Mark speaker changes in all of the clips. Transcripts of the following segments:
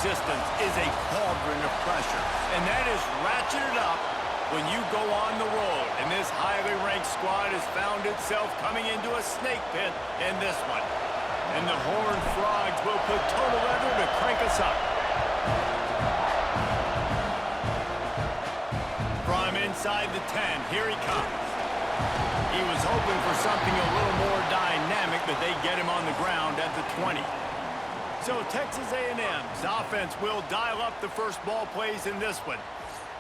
Speaker 1: resistance is a cauldron of pressure, and that is ratcheted up when you go on the road. And this highly ranked squad has found itself coming into a snake pit in this one. And the Horned Frogs will put total leather to crank us up. From inside the 10, here he comes. He was hoping for something a little more dynamic, but they get him on the ground at the 20. So Texas A&M's offense will dial up the first ball plays in this one.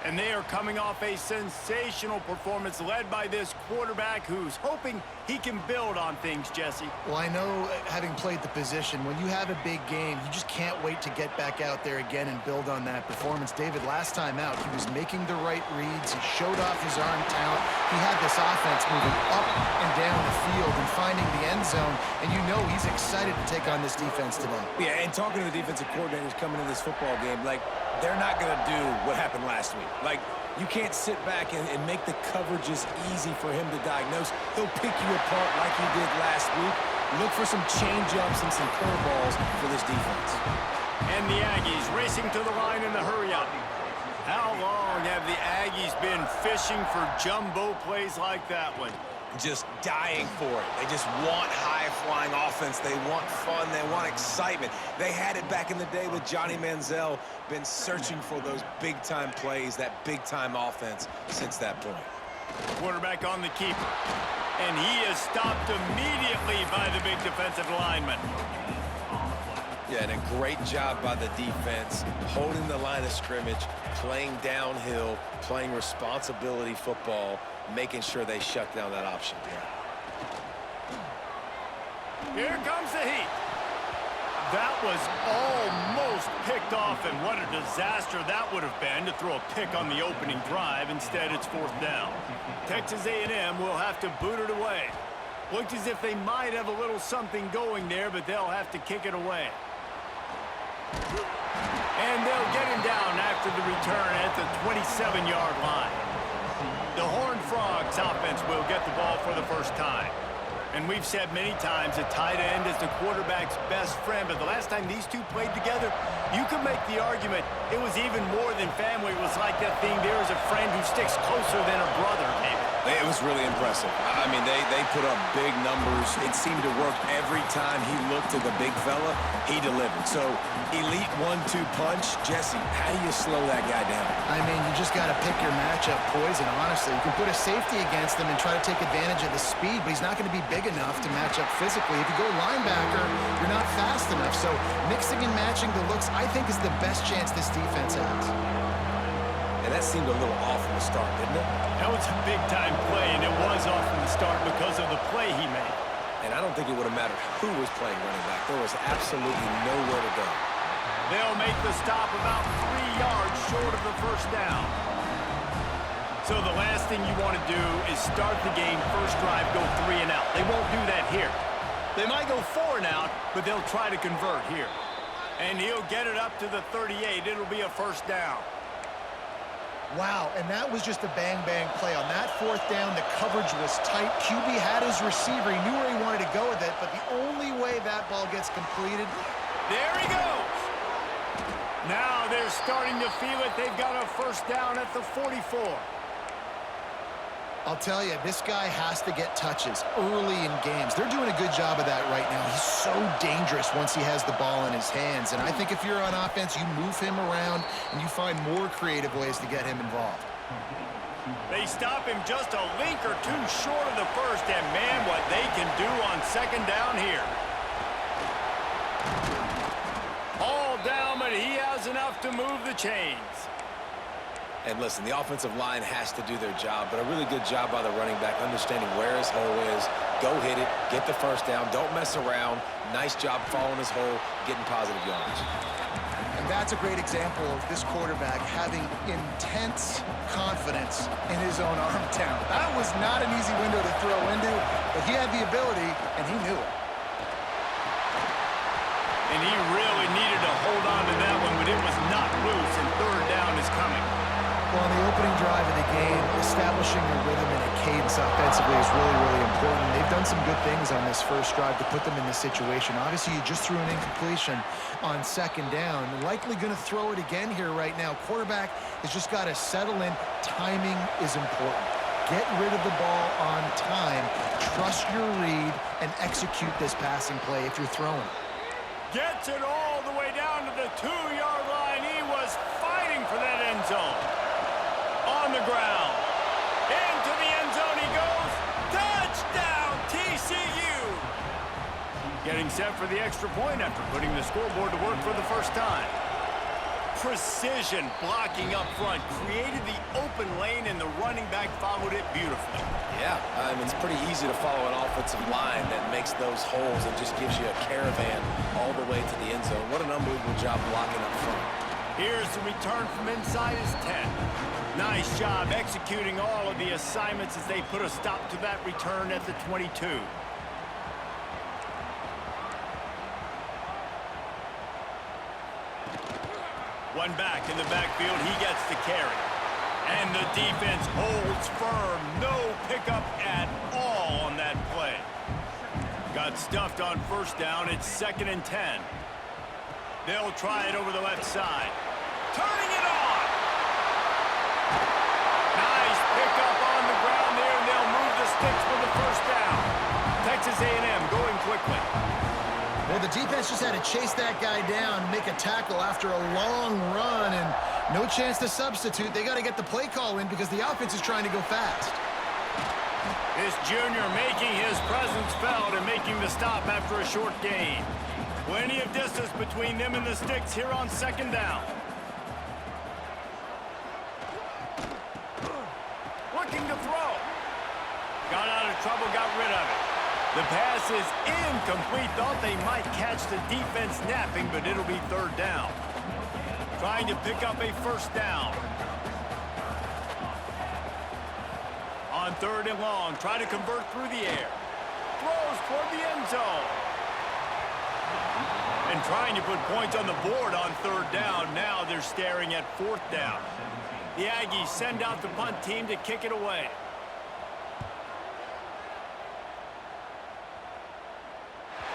Speaker 1: And they are coming off a sensational performance led by this quarterback who's hoping he can build on things, Jesse.
Speaker 2: Well, I know, having played the position, when you have a big game, you just can't wait to get back out there again and build on that performance. David, last time out, he was making the right reads. He showed off his arm talent. He had this offense moving up and down the field and finding the end zone. And you know he's excited to take on this defense today.
Speaker 3: Yeah, and talking to the defensive coordinators coming into this football game, like, they're not going to do what happened last week. Like, you can't sit back and make the coverages easy for him to diagnose. He'll pick you apart like he did last week. Look for some change-ups and some curveballs for this defense.
Speaker 1: And the Aggies racing to the line in the hurry-up. How long have the Aggies been fishing for jumbo plays like that one?
Speaker 3: Just dying for it. They just want high-flying offense. They want fun. They want excitement. They had it back in the day with Johnny Manziel. Been searching for those big-time plays, that big-time offense since that point.
Speaker 1: Quarterback on the keeper. And he is stopped immediately by the big defensive lineman.
Speaker 3: Yeah, and a great job by the defense, holding the line of scrimmage, playing downhill, playing responsibility football, making sure they shut down that option.
Speaker 1: Here comes the heat. That was almost picked off, and what a disaster that would have been to throw a pick on the opening drive. Instead, it's fourth down. Texas A&M will have to boot it away. Looked as if they might have a little something going there, but they'll have to kick it away. And they'll get him down after the return at the 27-yard line. The Horned Frogs offense will get the ball for the first time. And we've said many times a tight end is the quarterback's best friend, but the last time these two played together, you could make the argument it was even more than family. It was like that thing, there is a friend who sticks closer than a brother, maybe.
Speaker 3: It was really impressive. I mean, they put up big numbers. It seemed to work every time he looked to the big fella. He delivered. So, elite 1-2 punch. Jesse, how do you slow that guy down?
Speaker 2: I mean, you just got to pick your matchup poison, honestly. You can put a safety against him and try to take advantage of the speed, but he's not going to be big enough to match up physically. If you go linebacker, you're not fast enough. So, mixing and matching the looks, I think, is the best chance this defense has.
Speaker 3: And that seemed a little off from the start, didn't it?
Speaker 1: That was a big-time play, and it was off from the start because of the play he made.
Speaker 3: And I don't think it would have mattered who was playing running back. There was absolutely nowhere to go.
Speaker 1: They'll make the stop about 3 yards short of the first down. So the last thing you want to do is start the game, first drive, go 3 and out. They won't do that here. They might go 4 and out, but they'll try to convert here. And he'll get it up to the 38. It'll be a first down.
Speaker 2: Wow, and that was just a bang-bang play. On that fourth down, the coverage was tight. QB had his receiver. He knew where he wanted to go with it, but the only way that ball gets completed...
Speaker 1: There he goes. Now they're starting to feel it. They've got a first down at the 44.
Speaker 2: I'll tell you, this guy has to get touches early in games. They're doing a good job of that right now. He's so dangerous once he has the ball in his hands. And I think if you're on offense, you move him around and you find more creative ways to get him involved.
Speaker 1: They stop him just a link or two short of the first, and man, what they can do on second down here. All down, but he has enough to move the chains.
Speaker 3: And listen, the offensive line has to do their job, but a really good job by the running back, understanding where his hole is. Go hit it, get the first down, don't mess around. Nice job following his hole, getting positive yards.
Speaker 2: And that's a great example of this quarterback having intense confidence in his own arm talent. That was not an easy window to throw into, but he had the ability, and he knew it.
Speaker 1: And he really needed to hold on to that one, but it was not loose, and third down is coming.
Speaker 2: Well, on the opening drive of the game, establishing a rhythm and a cadence offensively is really, really important. They've done some good things on this first drive to put them in this situation. Obviously, you just threw an incompletion on second down. Likely going to throw it again here right now. Quarterback has just got to settle in. Timing is important. Get rid of the ball on time. Trust your read and execute this passing play if you're throwing.
Speaker 1: Gets it all the way down to the 2-yard line. He was fighting for that end zone. On the ground. Into the end zone he goes. Touchdown, TCU! Getting set for the extra point after putting the scoreboard to work for the first time. Precision blocking up front created the open lane, and the running back followed it beautifully.
Speaker 3: Yeah, I mean, it's pretty easy to follow an offensive line that makes those holes and just gives you a caravan all the way to the end zone. What an unbelievable job blocking up front.
Speaker 1: Here's the return from inside his 10. Nice job executing all of the assignments as they put a stop to that return at the 22. One back in the backfield, he gets the carry. And the defense holds firm. No pickup at all on that play. Got stuffed on first down. It's 2nd and 10. They'll try it over the left side. Turning it on! Nice pickup on the ground there, and they'll move the sticks for the first down. Texas A&M going quickly.
Speaker 2: Well, the defense just had to chase that guy down, make a tackle after a long run, and no chance to substitute. They got to get the play call in because the offense is trying to go fast.
Speaker 1: This junior making his presence felt and making the stop after a short gain. Plenty of distance between them and the sticks here on 2nd down. Looking to throw. Got out of trouble, got rid of it. The pass is incomplete. Thought they might catch the defense napping, but it'll be 3rd down. Trying to pick up a first down. On 3rd and long, try to convert through the air. Throws toward the end zone. And trying to put points on the board on 3rd down. Now they're staring at 4th down. The Aggies send out the punt team to kick it away.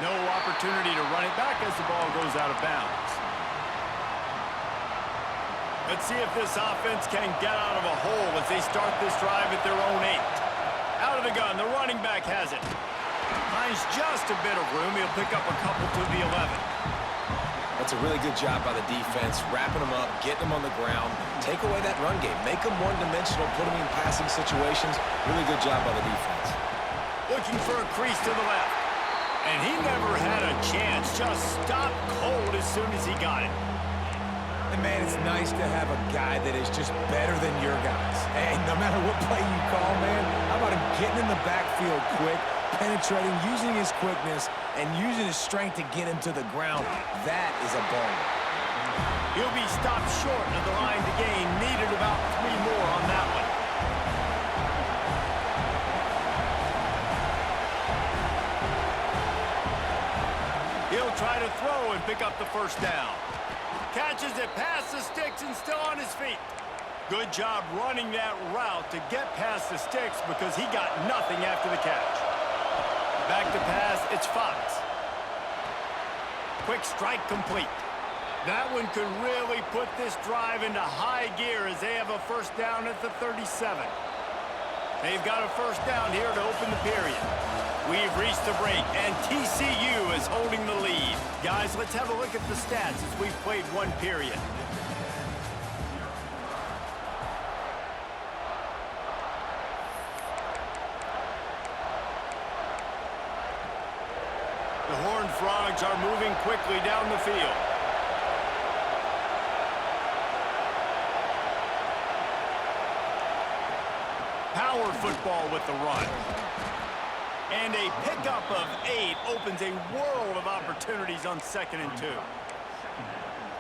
Speaker 1: No opportunity to run it back as the ball goes out of bounds. Let's see if this offense can get out of a hole as they start this drive at their own 8. Out of the gun, the running back has it. Finds just a bit of room. He'll pick up a couple to the 11.
Speaker 3: That's a really good job by the defense, wrapping them up, getting them on the ground, take away that run game, make them one-dimensional, put them in passing situations. Really good job by the defense.
Speaker 1: Looking for a crease to the left. And he never had a chance, just stopped cold as soon as he got it.
Speaker 3: And man, it's nice to have a guy that is just better than your guys. And no matter what play you call, man, how about him getting in the backfield quick, penetrating, using his quickness, and using his strength to get him to the ground. That is a baller.
Speaker 1: He'll be stopped short of the line to gain. Needed about 3 more on that one. He'll try to throw and pick up the first down. Catches it past the sticks and still on his feet. Good job running that route to get past the sticks because he got nothing after the catch. Back to pass, it's Fox. Quick strike complete. That one could really put this drive into high gear as they have a first down at the 37. They've got a first down here to open the period. We've reached the break, and TCU is holding the lead. Guys, let's have a look at the stats as we've played 1 period. The Horned Frogs are moving quickly down the field. Power football with the run. And a pickup of 8 opens a world of opportunities on 2nd and 2.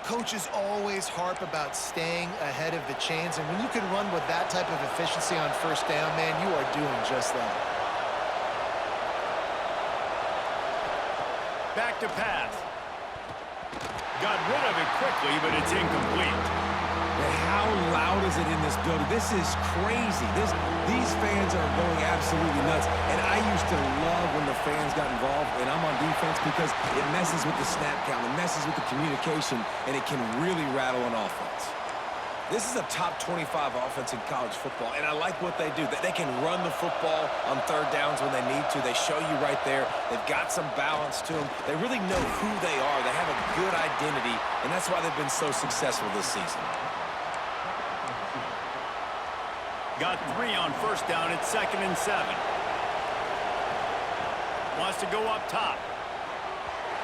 Speaker 2: Coaches always harp about staying ahead of the chains, and when you can run with that type of efficiency on first down, man, you are doing just that.
Speaker 1: Back to pass. Got rid of it quickly, but it's incomplete.
Speaker 3: And how loud is it in this building? This is crazy. These fans are going absolutely nuts. And I used to love when the fans got involved, and I'm on defense, because it messes with the snap count, it messes with the communication, and it can really rattle an offense. This is a top 25 offense in college football, and I like what they do. They can run the football on third downs when they need to. They show you right there. They've got some balance to them. They really know who they are. They have a good identity, and that's why they've been so successful this season.
Speaker 1: Got 3 on first down. It's 2nd and 7. Wants to go up top.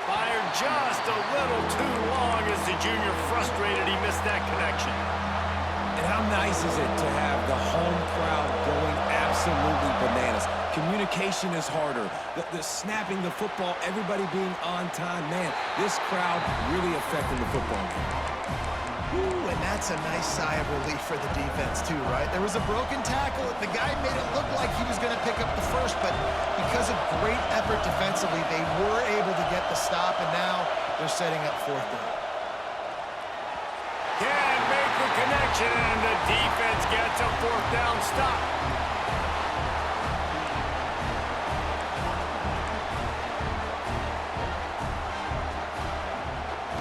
Speaker 1: Fired just a little too long as the junior frustrated. He missed that connection.
Speaker 3: And how nice is it to have the home crowd going absolutely bananas? Communication is harder. The snapping the football, everybody being on time. Man, this crowd really affecting the football game.
Speaker 2: Ooh, and that's a nice sigh of relief for the defense, too, right? There was a broken tackle. The guy made it look like he was going to pick up the first, but because of great effort defensively, they were able to get the stop, and now they're setting up 4th down.
Speaker 1: Can't make the connection, and the defense gets a 4th down stop.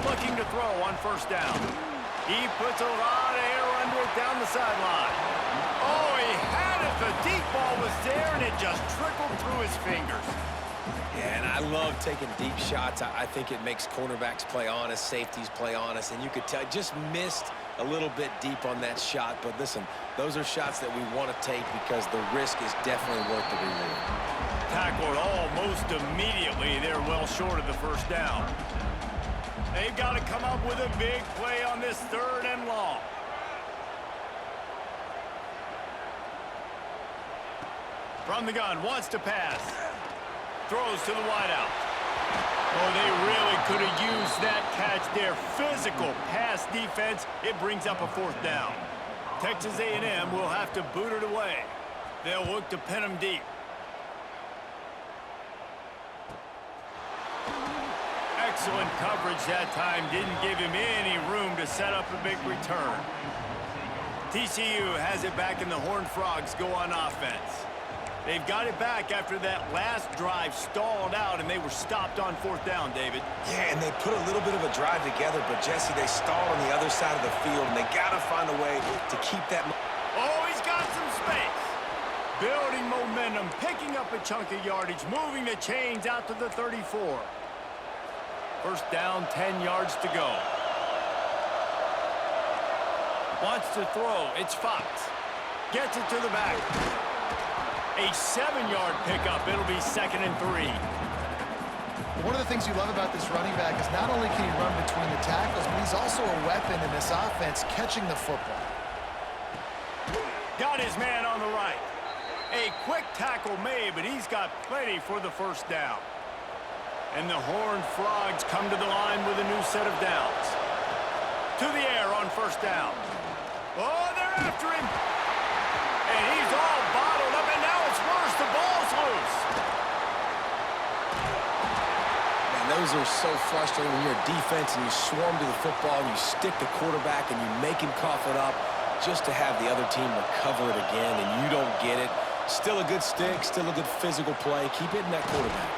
Speaker 1: Looking to throw on first down. He puts a lot of air under it down the sideline. Oh, he had it. The deep ball was there, and it just trickled through his fingers.
Speaker 3: Yeah, and I love taking deep shots. I think it makes cornerbacks play honest, safeties play honest, and you could tell just missed a little bit deep on that shot. But listen, those are shots that we want to take because the risk is definitely worth the reward.
Speaker 1: Tackled almost immediately. They're well short of the first down. They've got to come up with a big play on this 3rd and long. From the gun, wants to pass. Throws to the wideout. Oh, they really could have used that catch there. Physical pass defense. It brings up a 4th down. Texas A&M will have to boot it away. They'll look to pin them deep. Excellent coverage that time. Didn't give him any room to set up a big return. TCU has it back, and the Horned Frogs go on offense. They've got it back after that last drive stalled out, and they were stopped on 4th down, David.
Speaker 3: Yeah, and they put a little bit of a drive together, but, Jesse, they stalled on the other side of the field, and they got to find a way to keep that.
Speaker 1: Oh, he's got some space. Building momentum, picking up a chunk of yardage, moving the chains out to the 34. First down, 10 yards to go. Wants to throw. It's Fox. Gets it to the back. A 7-yard pickup. It'll be 2nd and 3.
Speaker 2: One of the things you love about this running back is not only can he run between the tackles, but he's also a weapon in this offense catching the football.
Speaker 1: Got his man on the right. A quick tackle made, but he's got plenty for the first down. And the Horned Frogs come to the line with a new set of downs. To the air on first down. Oh, they're after him. And he's all bottled up, and now it's worse. The ball's loose.
Speaker 3: Man, those are so frustrating when you're a defense and you swarm to the football and you stick the quarterback and you make him cough it up just to have the other team recover it again, and you don't get it. Still a good stick, still a good physical play. Keep hitting that quarterback.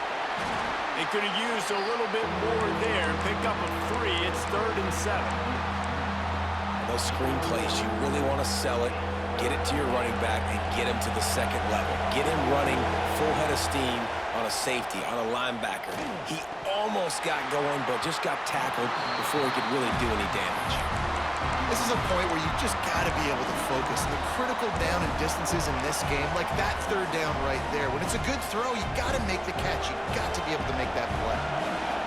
Speaker 1: They could have used a little bit more there and pick up a 3. It's 3rd and 7.
Speaker 3: And those screen plays, you really want to sell it, get it to your running back, and get him to the 2nd level. Get him running full head of steam on a safety, on a linebacker. He almost got going, but just got tackled before he could really do any damage.
Speaker 2: This is a point where you just got to be able to focus. The critical down and distances in this game, like that 3rd down right there. When it's a good throw, you got to make the catch. You got to be able to make that play.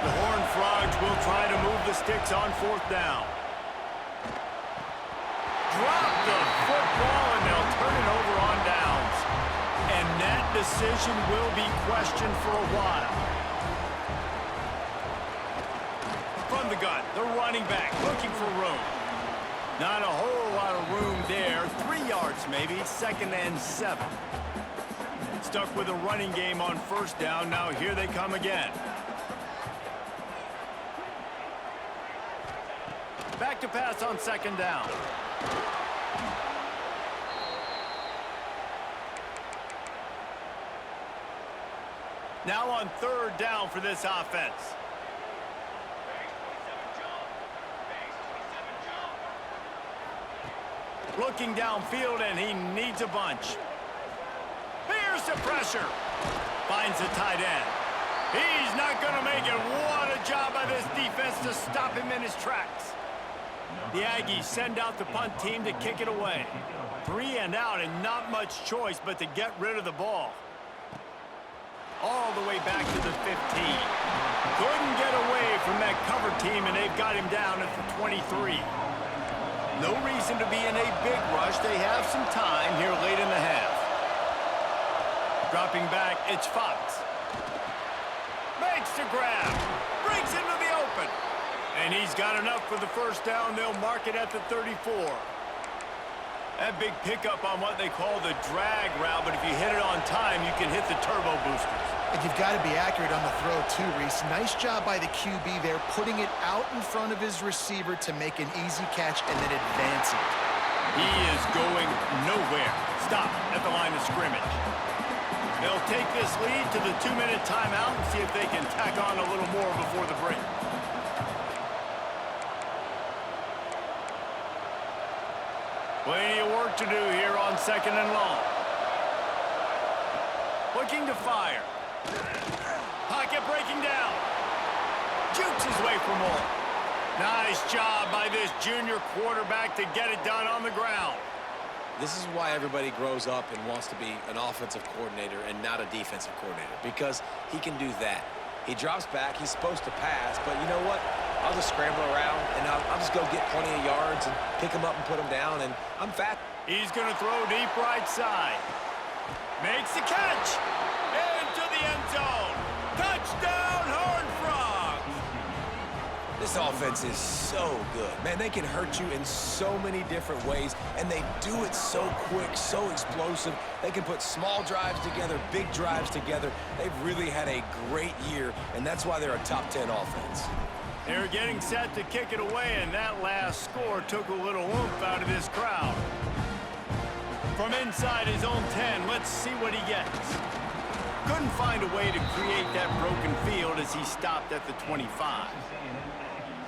Speaker 1: The Horned Frogs will try to move the sticks on 4th down. Drop the football, and they'll turn it over on downs. And that decision will be questioned for a while. From the gun, the running back looking for room. Not a whole lot of room there. 3 yards maybe. 2nd and 7. Stuck with a running game on first down. Now here they come again. Back to pass on second down. Now on third down for this offense. Looking downfield, and he needs a bunch. Here's the pressure. Finds the tight end. He's not going to make it. What a job by this defense to stop him in his tracks. The Aggies send out the punt team to kick it away. 3 and out, and not much choice but to get rid of the ball. All the way back to the 15. Couldn't get away from that cover team, and they've got him down at the 23. No reason to be in a big rush. They have some time here late in the half. Dropping back, it's Fox. Makes the grab. Breaks into the open. And he's got enough for the first down. They'll mark it at the 34. That big pickup on what they call the drag route, but if you hit it on time, you can hit the turbo boosters.
Speaker 2: And you've got to be accurate on the throw too, Reese. Nice job by the QB there, putting it out in front of his receiver to make an easy catch and then advance it.
Speaker 1: He is going nowhere. Stop at the line of scrimmage. They'll take this lead to the 2-minute timeout and see if they can tack on a little more before the break. Plenty of work to do here on second and long. Looking to fire. Pocket breaking down. Jukes his way for more. Nice job by this junior quarterback to get it done on the ground.
Speaker 3: This is why everybody grows up and wants to be an offensive coordinator and not a defensive coordinator, because he can do that. He drops back, he's supposed to pass, but you know what? I'll just scramble around, and I'll just go get plenty of yards and pick him up and put him down, and I'm fat.
Speaker 1: He's going to throw deep right side. Makes the catch. Into the end zone. Touchdown, Horned Frogs.
Speaker 3: This offense is so good. Man, they can hurt you in so many different ways, and they do it so quick, so explosive. They can put small drives together, big drives together. They've really had a great year, and that's why they're a top 10 offense.
Speaker 1: They're getting set to kick it away, and that last score took a little oomph out of this crowd. From inside his own 10, let's see what he gets. Couldn't find a way to create that broken field as he stopped at the 25.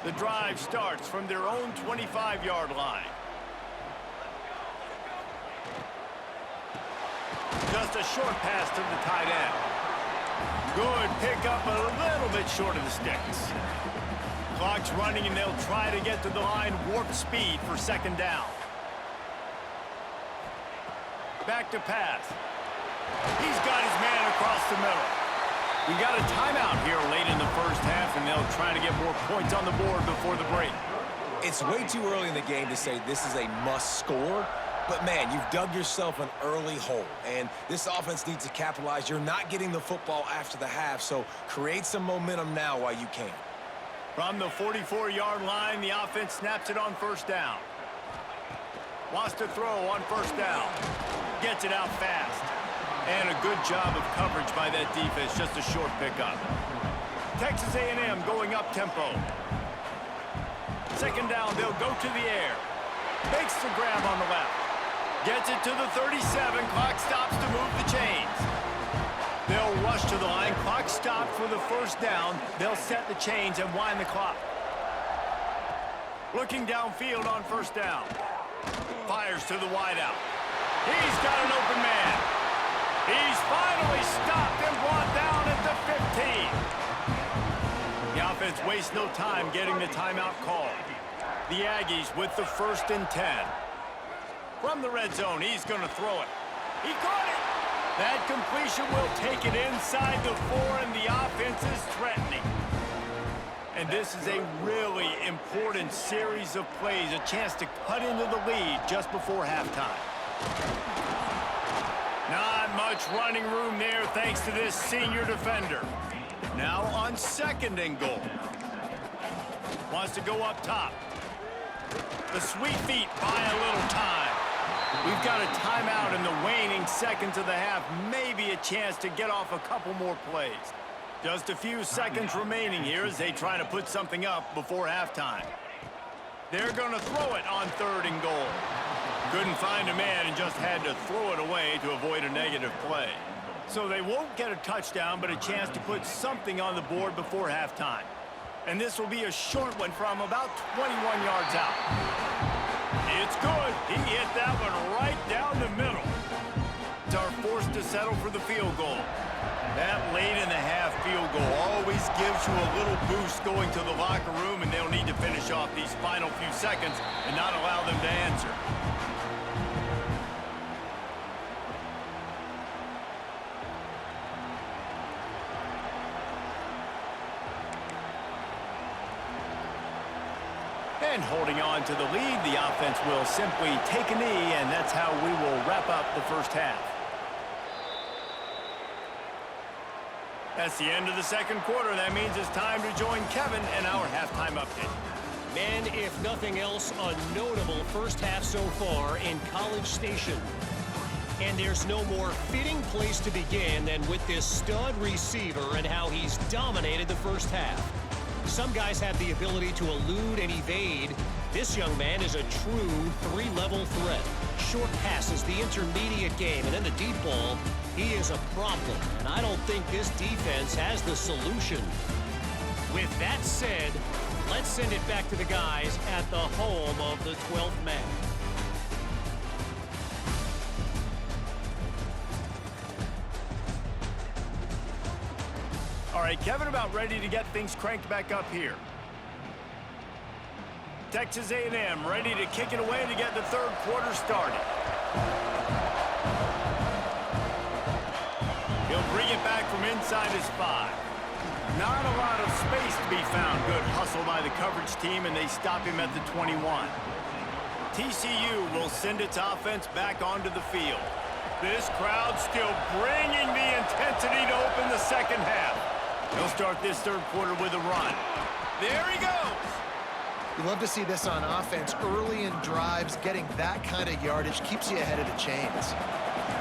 Speaker 1: The drive starts from their own 25-yard line. Just a short pass to the tight end. Good pickup, a little bit short of the sticks. Clock's running, and they'll try to get to the line warp speed for second down. Back to pass. He's got his man across the middle. We got a timeout here late in the first half, and they'll try to get more points on the board before the break.
Speaker 3: It's way too early in the game to say this is a must score, but man, you've dug yourself an early hole, and this offense needs to capitalize. You're not getting the football after the half, so create some momentum now while you can.
Speaker 1: From the 44-yard line, the offense snaps it on first down. Wants to throw on first down. Gets it out fast. And a good job of coverage by that defense, just a short pickup. Texas A&M going up tempo. Second down, they'll go to the air. Makes the grab on the left. Gets it to the 37. Clock stops to move the chains. They'll rush to the line. Clock stopped for the first down. They'll set the chains and wind the clock. Looking downfield on first down. Fires to the wideout. He's got an open man. He's finally stopped and brought down at the 15. The offense wastes no time getting the timeout call. The Aggies with the 1st and 10. From the red zone, he's going to throw it. He caught it. That completion will take it inside the 4, and the offense is threatening. And this is a really important series of plays, a chance to cut into the lead just before halftime. Not much running room there thanks to this senior defender. Now on 2nd and goal. Wants to go up top. The sweet feet buy a little time. We've got a timeout in the waning seconds of the half. Maybe a chance to get off a couple more plays. Just a few seconds remaining here as they try to put something up before halftime. They're going to throw it on 3rd and goal. Couldn't find a man and just had to throw it away to avoid a negative play. So they won't get a touchdown, but a chance to put something on the board before halftime. And this will be a short one from about 21 yards out. It's good. He hit that one right down the middle. Are forced to settle for the field goal. That late-in-the-half field goal always gives you a little boost going to the locker room, and they'll need to finish off these final few seconds and not allow them to answer. And holding on to the lead, the offense will simply take a knee, and that's how we will wrap up the first half. That's the end of the second quarter. That means it's time to join Kevin and our halftime update.
Speaker 4: Man, if nothing else, a notable first half so far in College Station. And there's no more fitting place to begin than with this stud receiver and how he's dominated the first half. Some guys have the ability to elude and evade. This young man is a true 3-level threat. Short passes, the intermediate game, and then the deep ball. He is a problem, and I don't think this defense has the solution. With that said, let's send it back to the guys at the home of the 12th man.
Speaker 1: All right, Kevin, about ready to get things cranked back up here. Texas A&M ready to kick it away to get the third quarter started. He'll bring it back from inside his 5. Not a lot of space to be found. Good hustle by the coverage team, and they stop him at the 21. TCU will send its offense back onto the field. This crowd still bringing the intensity to open the second half. He'll start this third quarter with a run. There he goes.
Speaker 2: You love to see this on offense. Early in drives, getting that kind of yardage keeps you ahead of the chains.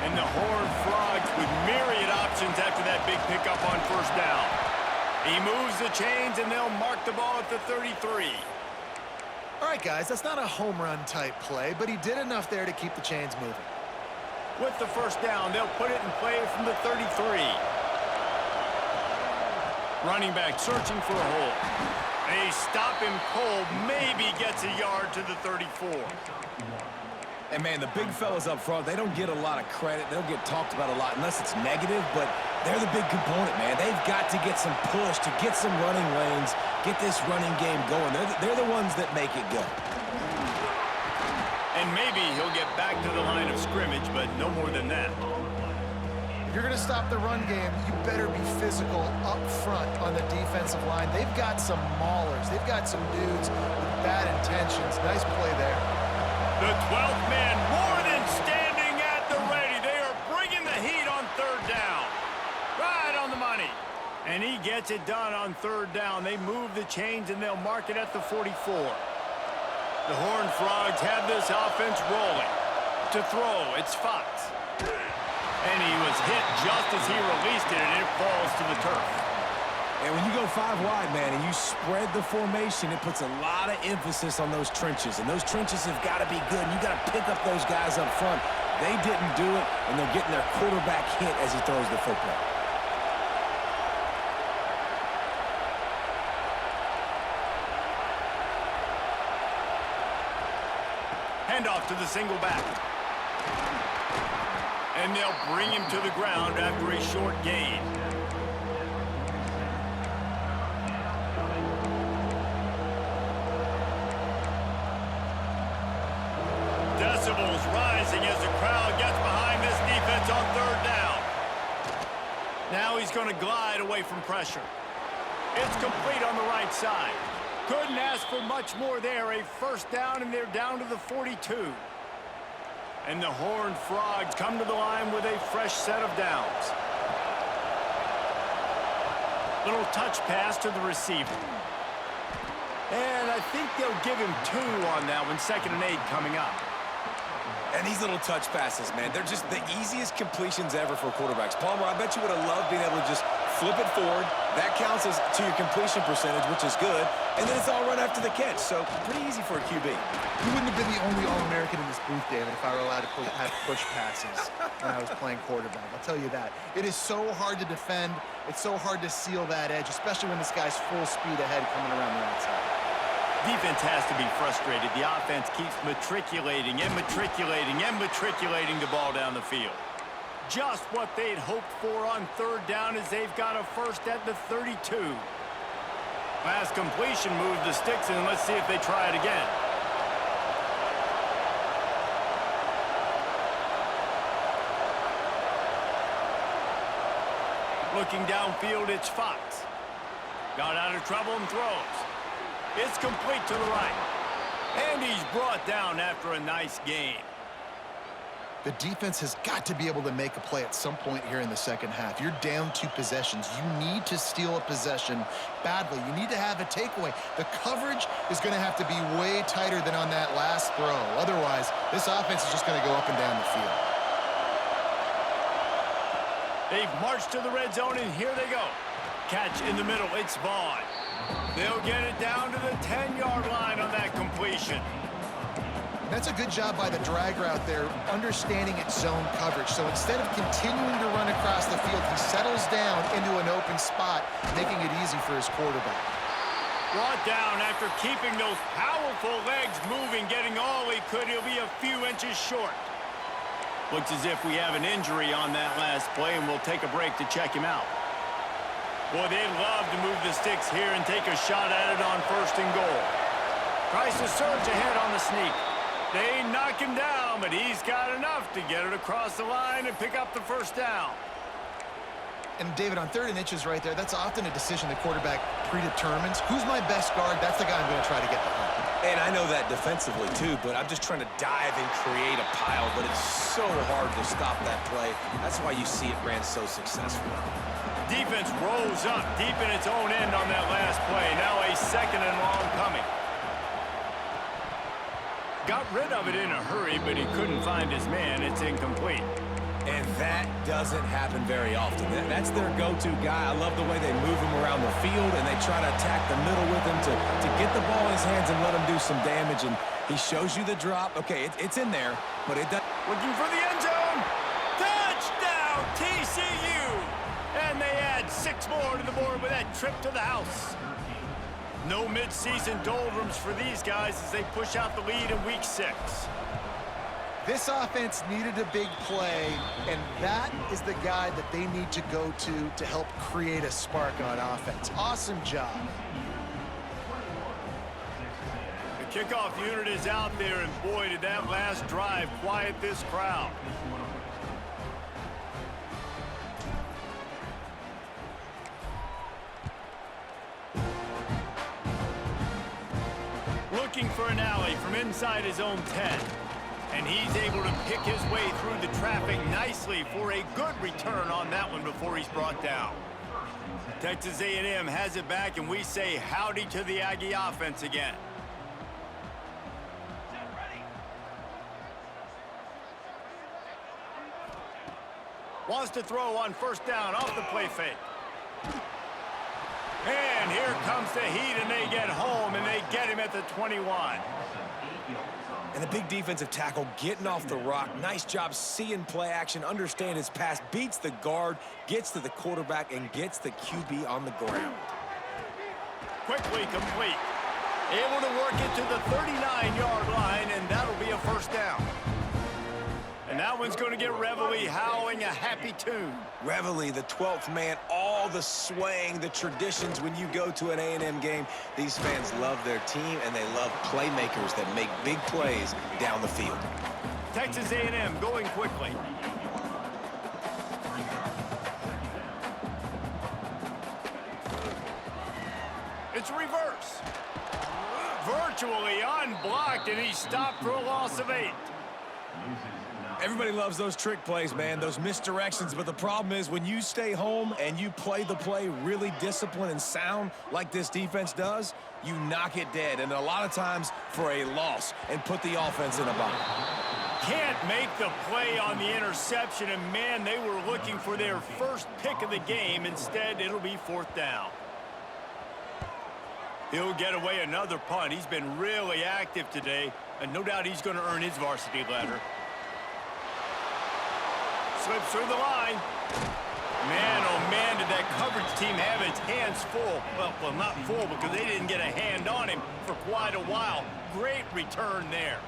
Speaker 1: And the Horned Frogs with myriad options after that big pickup on first down. He moves the chains, and they'll mark the ball at the 33.
Speaker 2: All right, guys, that's not a home run type play, but he did enough there to keep the chains moving.
Speaker 1: With the first down, they'll put it in play from the 33. Running back searching for a hole. They stop him cold, maybe gets a yard to the 34.
Speaker 3: And, man, the big fellas up front, they don't get a lot of credit. They don't get talked about a lot unless it's negative, but they're the big component, man. They've got to get some push, to get some running lanes, get this running game going. They're the ones that make it go.
Speaker 1: And maybe he'll get back to the line of scrimmage, but no more than that.
Speaker 2: If you're going to stop the run game, you better be physical up front on the defensive line. They've got some maulers. They've got some dudes with bad intentions. Nice play there.
Speaker 1: The 12th man more than standing at the ready. They are bringing the heat on third down. Right on the money. And he gets it done on third down. They move the chains, and they'll mark it at the 44. The Horned Frogs have this offense rolling. To throw, it's Fox. And he was hit just as he released it, and it falls to the turf.
Speaker 3: And when you go 5 wide, man, and you spread the formation, it puts a lot of emphasis on those trenches. And those trenches have got to be good. And you got to pick up those guys up front. They didn't do it, and they're getting their quarterback hit as he throws the football.
Speaker 1: Handoff to the single back. And they'll bring him to the ground after a short gain. Decibels rising as the crowd gets behind this defense on third down. Now he's going to glide away from pressure. It's complete on the right side. Couldn't ask for much more there. A first down, and they're down to the 42. And the Horned Frogs come to the line with a fresh set of downs. Little touch pass to the receiver. And I think they'll give him 2 on that one. 2nd and 8 coming up.
Speaker 3: And these little touch passes, man, they're just the easiest completions ever for quarterbacks. Palmer, I bet you would have loved being able to just flip it forward. That counts as to your completion percentage, which is good. And then it's all run after the catch. So pretty easy for a QB.
Speaker 2: You wouldn't have been the only All-American in this booth, David, if I were allowed to have push passes when I was playing quarterback. I'll tell you that. It is so hard to defend. It's so hard to seal that edge, especially when this guy's full speed ahead coming around the outside.
Speaker 1: Defense has to be frustrated. The offense keeps matriculating and matriculating and matriculating the ball down the field. Just what they'd hoped for on third down as they've got a first at the 32. Last completion moved the sticks, and let's see if they try it again. Looking downfield, it's Fox. Got out of trouble and throws. It's complete to the right. And he's brought down after a nice gain.
Speaker 2: The defense has got to be able to make a play at some point here in the second half. You're down 2 possessions. You need to steal a possession badly. You need to have a takeaway. The coverage is going to have to be way tighter than on that last throw. Otherwise, this offense is just going to go up and down the field.
Speaker 1: They've marched to the red zone, and here they go. Catch in the middle. It's Vaughn. They'll get it down to the 10-yard line on that completion.
Speaker 2: That's a good job by the drag route there, understanding its zone coverage. So instead of continuing to run across the field, he settles down into an open spot, making it easy for his quarterback.
Speaker 1: Brought down after keeping those powerful legs moving, getting all he could. He'll be a few inches short. Looks as if we have an injury on that last play, and we'll take a break to check him out. Boy, they'd love to move the sticks here and take a shot at it on 1st and goal. Tries to surge ahead on the sneak. They knock him down, but he's got enough to get it across the line and pick up the 1st down.
Speaker 2: And David, on 3rd and inches right there, that's often a decision the quarterback predetermines. Who's my best guard? That's the guy I'm going to try to get behind.
Speaker 3: And I know that defensively, too, but I'm just trying to dive and create a pile, but it's so hard to stop that play. That's why you see it ran so successfully.
Speaker 1: Defense rose up deep in its own end on that last play. Now a 2nd and long coming. Got rid of it in a hurry, but he couldn't find his man. It's incomplete.
Speaker 3: And that doesn't happen very often. That's their go-to guy. I love the way they move him around the field, and they try to attack the middle with him to get the ball in his hands and let him do some damage. And he shows you the drop. Okay, it's in there, but it doesn't.
Speaker 1: Looking for the end zone. Touchdown, TCU! And they add 6 more to the board with that trip to the house. No midseason doldrums for these guys as they push out the lead in week 6.
Speaker 2: This offense needed a big play, and that is the guy that they need to go to help create a spark on offense. Awesome job.
Speaker 1: The kickoff unit is out there, and boy, did that last drive quiet this crowd. Looking for an alley from inside his own 10. And he's able to pick his way through the traffic nicely for a good return on that one before he's brought down. Texas A&M has it back, and we say howdy to the Aggie offense again. Wants to throw on 1st down off the play fake. And here comes the heat, and they get home, and they get him at the 21.
Speaker 3: And a big defensive tackle getting off the rock. Nice job seeing play action, understand his pass, beats the guard, gets to the quarterback, and gets the QB on the ground.
Speaker 1: Quickly complete. Able to work it to the 39-yard line, and that'll be a 1st down. And that one's going to get Reveille howling a happy tune.
Speaker 3: Reveille, the 12th man, all the swaying, the traditions when you go to an A&M game. These fans love their team, and they love playmakers that make big plays down the field.
Speaker 1: Texas A&M going quickly. It's reverse. Virtually unblocked, and he stopped for a loss of 8.
Speaker 3: Everybody loves those trick plays, man, those misdirections, but the problem is when you stay home and you play the play really disciplined and sound like this defense does, you knock it dead, and a lot of times for a loss, and put the offense in a bind.
Speaker 1: Can't make the play on the interception, and man, they were looking for their first pick of the game. Instead, it'll be 4th down. He'll get away another punt. He's been really active today, and no doubt he's going to earn his varsity letter. Slips through the line. Man, oh man, did that coverage team have its hands full. Well, not full because they didn't get a hand on him for quite a while. Great return there.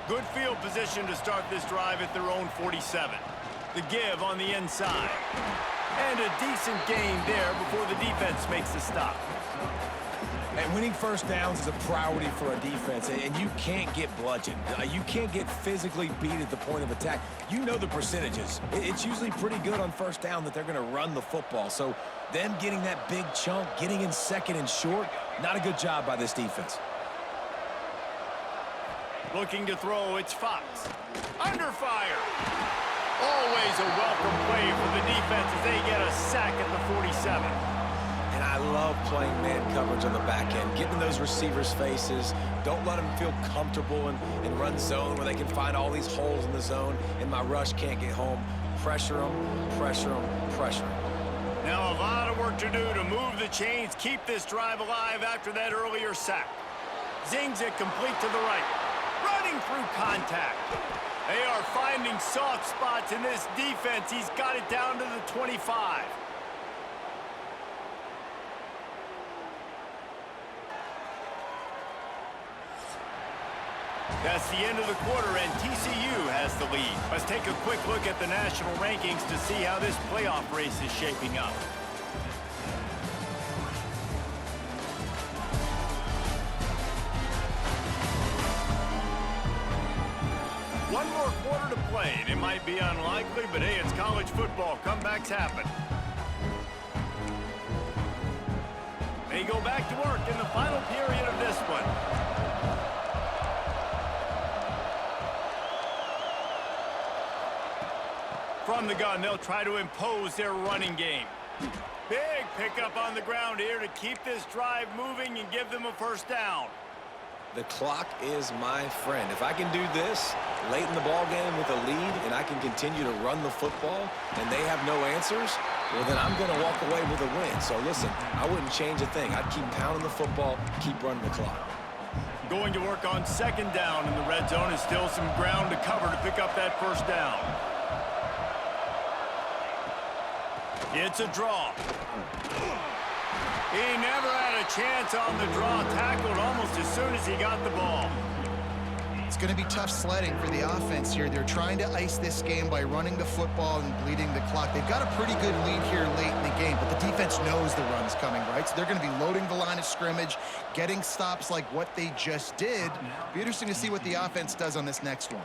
Speaker 1: Good field position to start this drive at their own 47. The give on the inside. And a decent gain there before the defense makes the stop.
Speaker 3: And winning first downs is a priority for a defense, and you can't get bludgeoned. You can't get physically beat at the point of attack. You know the percentages. It's usually pretty good on first down that they're going to run the football. So them getting that big chunk, getting in second and short, not a good job by this defense.
Speaker 1: Looking to throw, it's Fox. Under fire. Always a welcome play for the defense as they get a sack at the 47.
Speaker 3: And I love playing man coverage on the back end, getting those receivers' faces. Don't let them feel comfortable and run zone where they can find all these holes in the zone and my rush can't get home. Pressure them, pressure them, pressure them.
Speaker 1: Now a lot of work to do to move the chains, keep this drive alive after that earlier sack. Zings it complete to the right. Running through contact. They are finding soft spots in this defense. He's got it down to the 25. That's the end of the quarter, and TCU has the lead. Let's take a quick look at the national rankings to see how this playoff race is shaping up. One more quarter to play, and it might be unlikely, but hey, it's college football. Comebacks happen. They go back to work in the final period of this one. From the gun, they'll try to impose their running game. Big pickup on the ground here to keep this drive moving and give them a first down.
Speaker 3: The clock is my friend. If I can do this late in the ball game with a lead and I can continue to run the football and they have no answers, well, then I'm going to walk away with a win. So listen, I wouldn't change a thing. I'd keep pounding the football, keep running the clock.
Speaker 1: Going to work on 2nd down in the red zone, and still some ground to cover to pick up that first down. It's a draw. He never had a chance on the draw, tackled almost as soon as he got the ball.
Speaker 2: It's going to be tough sledding for the offense here. They're trying to ice this game by running the football and bleeding the clock. They've got a pretty good lead here late in the game, but the defense knows the run's coming, right? So they're going to be loading the line of scrimmage, getting stops like what they just did. Be interesting to see what the offense does on this next one.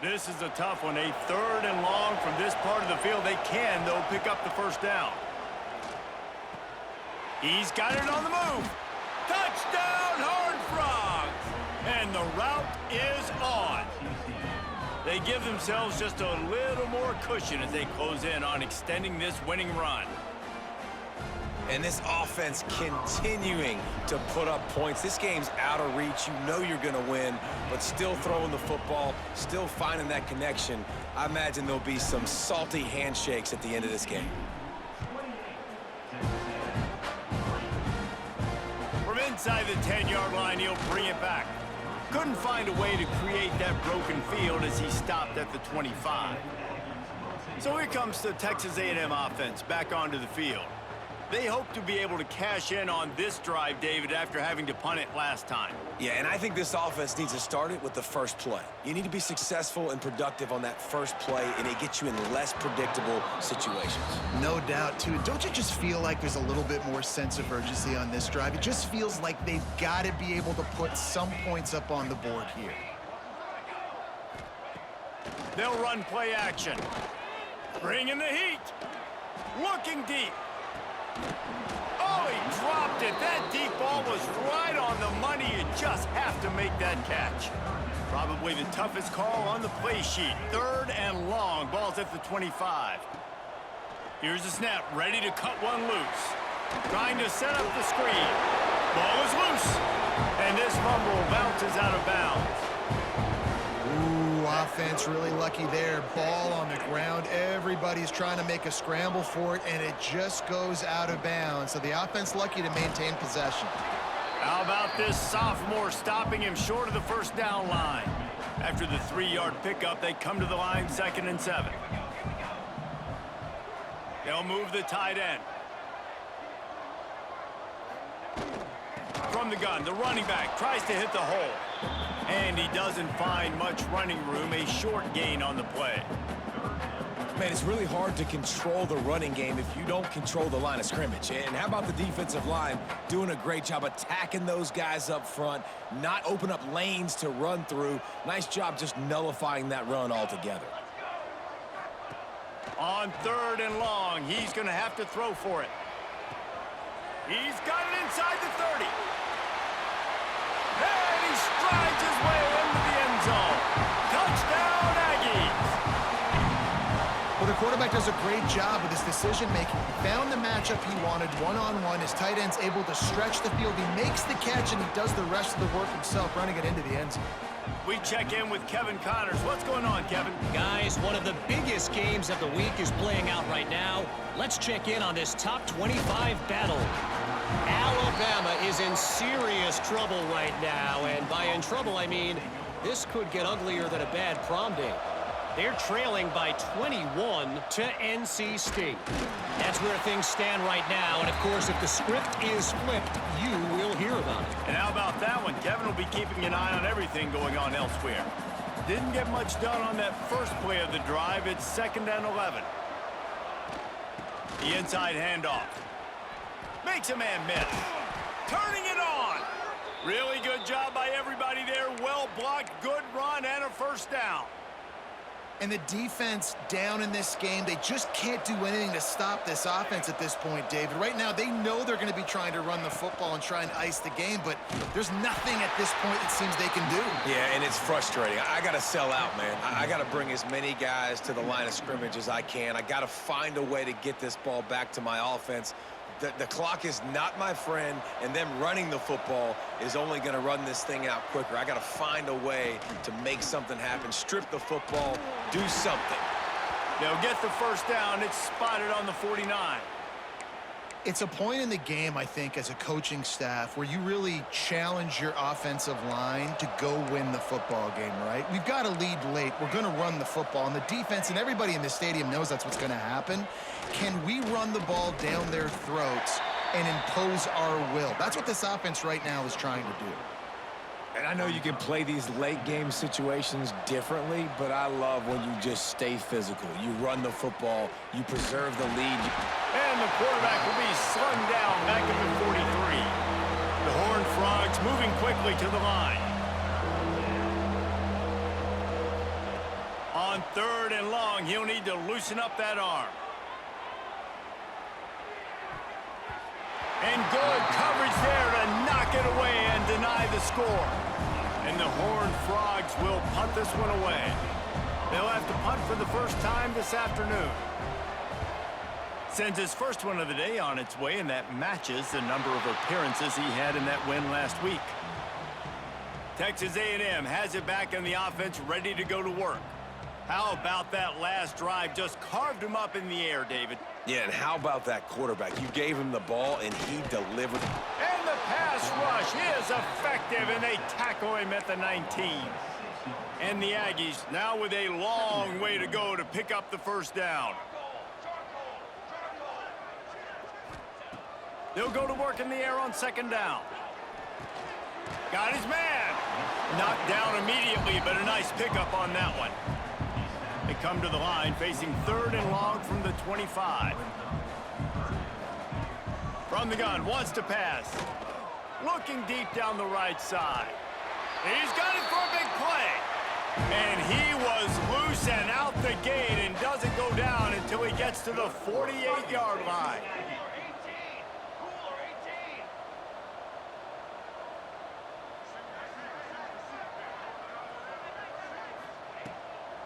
Speaker 1: This is a tough one. A 3rd and long from this part of the field. They can, though, pick up the first down. He's got it on the move. Touchdown, Horned Frogs! And the route is on. They give themselves just a little more cushion as they close in on extending this winning run.
Speaker 3: And this offense continuing to put up points. This game's out of reach. You know you're going to win, but still throwing the football, still finding that connection. I imagine there'll be some salty handshakes at the end of this game.
Speaker 1: From inside the 10-yard line, he'll bring it back. Couldn't find a way to create that broken field as he stopped at the 25. So here comes the Texas A&M offense back onto the field. They hope to be able to cash in on this drive, David, after having to punt it last time.
Speaker 3: Yeah, and I think this offense needs to start it with the first play. You need to be successful and productive on that first play, and it gets you in less predictable situations.
Speaker 2: No doubt, too. Don't you just feel like there's a little bit more sense of urgency on this drive? It just feels like they've got to be able to put some points up on the board here.
Speaker 1: They'll run play action. Bringing the heat. Looking deep. Oh, he dropped it. That deep ball was right on the money. You just have to make that catch. Probably the toughest call on the play sheet. 3rd and long. Ball's at the 25. Here's the snap. Ready to cut one loose. Trying to set up the screen. Ball is loose. And this fumble bounces out of bounds.
Speaker 2: offense really lucky there. Ball on the ground. Everybody's trying to make a scramble for it, and it just goes out of bounds. So the offense lucky to maintain possession.
Speaker 1: How about this sophomore stopping him short of the first down line? After the 3-yard pickup, they come to the line 2nd and 7. They'll move the tight end. From the gun, the running back tries to hit the hole. And he doesn't find much running room, a short gain on the play.
Speaker 3: Man, it's really hard to control the running game if you don't control the line of scrimmage. And how about the defensive line doing a great job attacking those guys up front, not open up lanes to run through. Nice job just nullifying that run altogether.
Speaker 1: On 3rd and long, he's going to have to throw for it. He's got it inside the 30. And he strides his way into the end zone. Touchdown, Aggies!
Speaker 2: Well, the quarterback does a great job with his decision-making. He found the matchup he wanted one-on-one. His tight end's able to stretch the field. He makes the catch, and he does the rest of the work himself, running it into the end zone.
Speaker 1: We check in with Kevin Connors. What's going on, Kevin?
Speaker 4: Guys, one of the biggest games of the week is playing out right now. Let's check in on this top 25 battle. Alabama is in serious trouble right now, and by in trouble, I mean this could get uglier than a bad prom date. They're trailing by 21 to NC State. That's where things stand right now, and of course, if the script is flipped, you will hear about it.
Speaker 1: And how about that one? Kevin will be keeping an eye on everything going on elsewhere. Didn't get much done on that first play of the drive. It's 2nd and 11. The inside handoff. Makes a man miss. Turning it on. Really good job by everybody there. Well blocked, good run, and a first down.
Speaker 2: And the defense down in this game, they just can't do anything to stop this offense at this point, David. Right now, they know they're going to be trying to run the football and try and ice the game, but there's nothing at this point it seems they can do.
Speaker 3: Yeah, and it's frustrating. I got to sell out, man. I got to bring as many guys to the line of scrimmage as I can. I got to find a way to get this ball back to my offense. The clock is not my friend, and them running the football is only going to run this thing out quicker. I got to find a way to make something happen, strip the football, do something.
Speaker 1: They'll get the first down. It's spotted on the 49.
Speaker 2: It's a point in the game, I think, as a coaching staff where you really challenge your offensive line to go win the football game, right? We've got to lead late. We're going to run the football, and the defense and everybody in the stadium knows that's what's going to happen. Can we run the ball down their throats and impose our will? That's what this offense right now is trying to do.
Speaker 3: And I know you can play these late game situations differently, but I love when you just stay physical. You run the football, you preserve the lead.
Speaker 1: And the quarterback will be slung down back at the 43. The Horned Frogs moving quickly to the line. On 3rd and long, he'll need to loosen up that arm. And good coverage there to knock it away and deny the score. And the Horned Frogs will punt this one away. They'll have to punt for the first time this afternoon. Sends his first one of the day on its way, and that matches the number of appearances he had in that win last week. Texas A&M has it back in the offense, ready to go to work. How about that last drive? Just carved him up in the air, David.
Speaker 3: Yeah, and how about that quarterback? You gave him the ball, and he delivered.
Speaker 1: And the pass rush is effective, and they tackle him at the 19. And the Aggies now with a long way to go to pick up the first down. They'll go to work in the air on 2nd down. Got his man. Knocked down immediately, but a nice pickup on that one. They come to the line facing 3rd and long from the 25. From the gun, wants to pass. Looking deep down the right side. He's got it for a big play. And he was loose and out the gate and doesn't go down until he gets to the 48-yard line.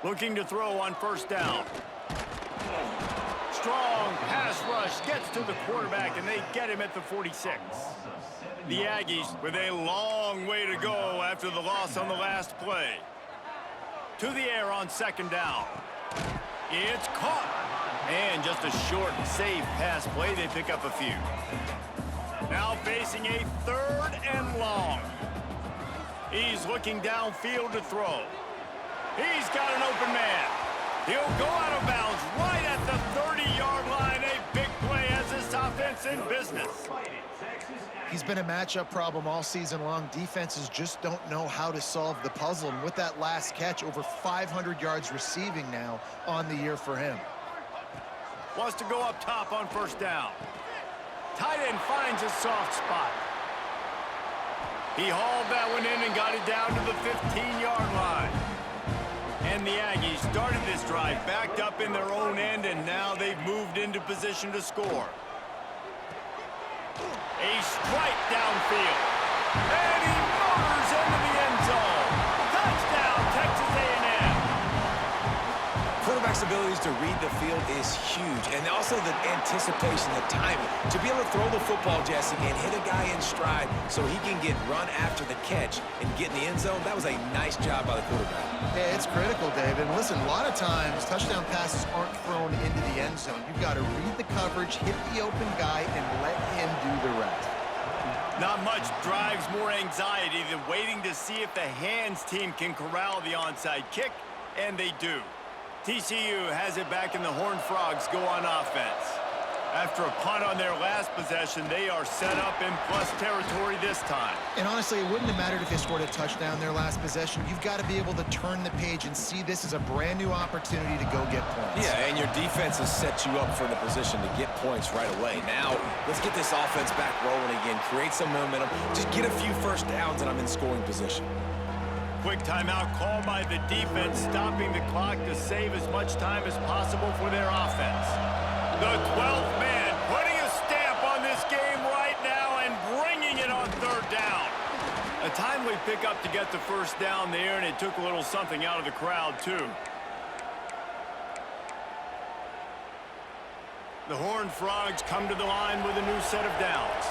Speaker 1: Looking to throw on 1st down. Strong pass rush gets to the quarterback, and they get him at the 46. The Aggies with a long way to go after the loss on the last play. To the air on second down. It's caught. And just a short, safe pass play. They pick up a few. Now facing a 3rd and long. He's looking downfield to throw. He's got an open man. He'll go out of bounds right at the 30-yard line. A big play as this offense in business.
Speaker 2: He's been a matchup problem all season long. Defenses just don't know how to solve the puzzle. And with that last catch, over 500 yards receiving now on the year for him.
Speaker 1: Wants to go up top on first down. Tight end finds a soft spot. He hauled that one in and got it down to the 15-yard line. And the Aggies started this drive backed up in their own end, and now they've moved into position to score. A strike downfield. And he motors into the end zone. Touchdown, Texas A&M.
Speaker 3: Quarterback's abilities to read the field is huge, and also the anticipation, the timing. To be able to throw the football, Jesse, and hit a guy in stride so he can get run after the catch and get in the end zone, that was a nice job by the quarterback.
Speaker 2: Yeah, it's critical, David. And listen, a lot of times, touchdown passes aren't thrown into the end zone. You've got to read the coverage, hit the open guy, and let him do the rest.
Speaker 1: Not much drives more anxiety than waiting to see if the hands team can corral the onside kick, and they do. TCU has it back, and the Horned Frogs go on offense. After a punt on their last possession, they are set up in plus territory this time.
Speaker 2: And honestly, it wouldn't have mattered if they scored a touchdown their last possession. You've got to be able to turn the page and see this as a brand new opportunity to go get points.
Speaker 3: Yeah, and your defense has set you up for the position to get points right away. Now, let's get this offense back rolling again, create some momentum, just get a few first downs, and I'm in scoring position.
Speaker 1: Quick timeout called by the defense, stopping the clock to save as much time as possible for their offense. The 12th man putting a stamp on this game right now and bringing it on 3rd down. A timely pickup to get the first down there, and it took a little something out of the crowd, too. The Horned Frogs come to the line with a new set of downs.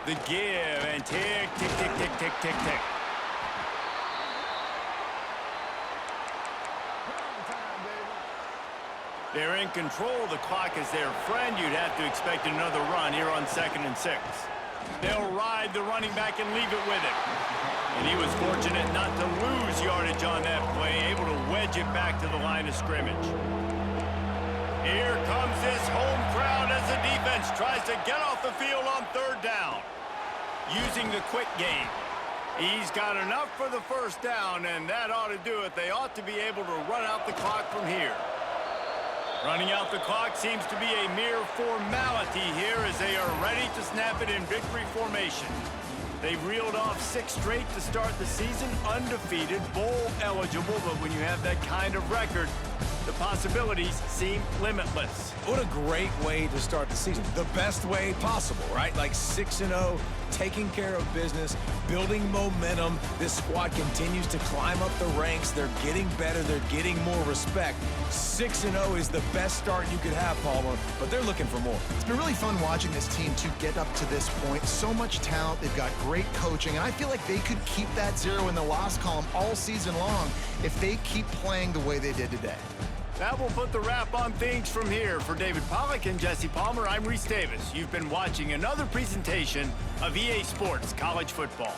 Speaker 1: The give, and tick, tick, tick, tick, tick, tick, tick. They're in control of the clock as their friend. You'd have to expect another run here on 2nd and 6. They'll ride the running back and leave it with him. And he was fortunate not to lose yardage on that play, able to wedge it back to the line of scrimmage. Here comes this home crowd as the defense tries to get off the field on 3rd down. Using the quick game. He's got enough for the first down, and that ought to do it. They ought to be able to run out the clock from here. Running out the clock seems to be a mere formality here as they are ready to snap it in victory formation. They've reeled off 6 straight to start the season, undefeated, bowl eligible, but when you have that kind of record, the possibilities seem limitless.
Speaker 3: What a great way to start the season. The best way possible, right? Like 6-0, taking care of business, building momentum. This squad continues to climb up the ranks. They're getting better. They're getting more respect. 6-0 is the best start you could have, Palmer, but they're looking for more.
Speaker 2: It's been really fun watching this team to get up to this point. So much talent. They've got great coaching, and I feel like they could keep that 0 in the loss column all season long if they keep playing the way they did today.
Speaker 1: That will put the wrap on things from here. For David Pollack and Jesse Palmer, I'm Reese Davis. You've been watching another presentation of EA Sports College Football.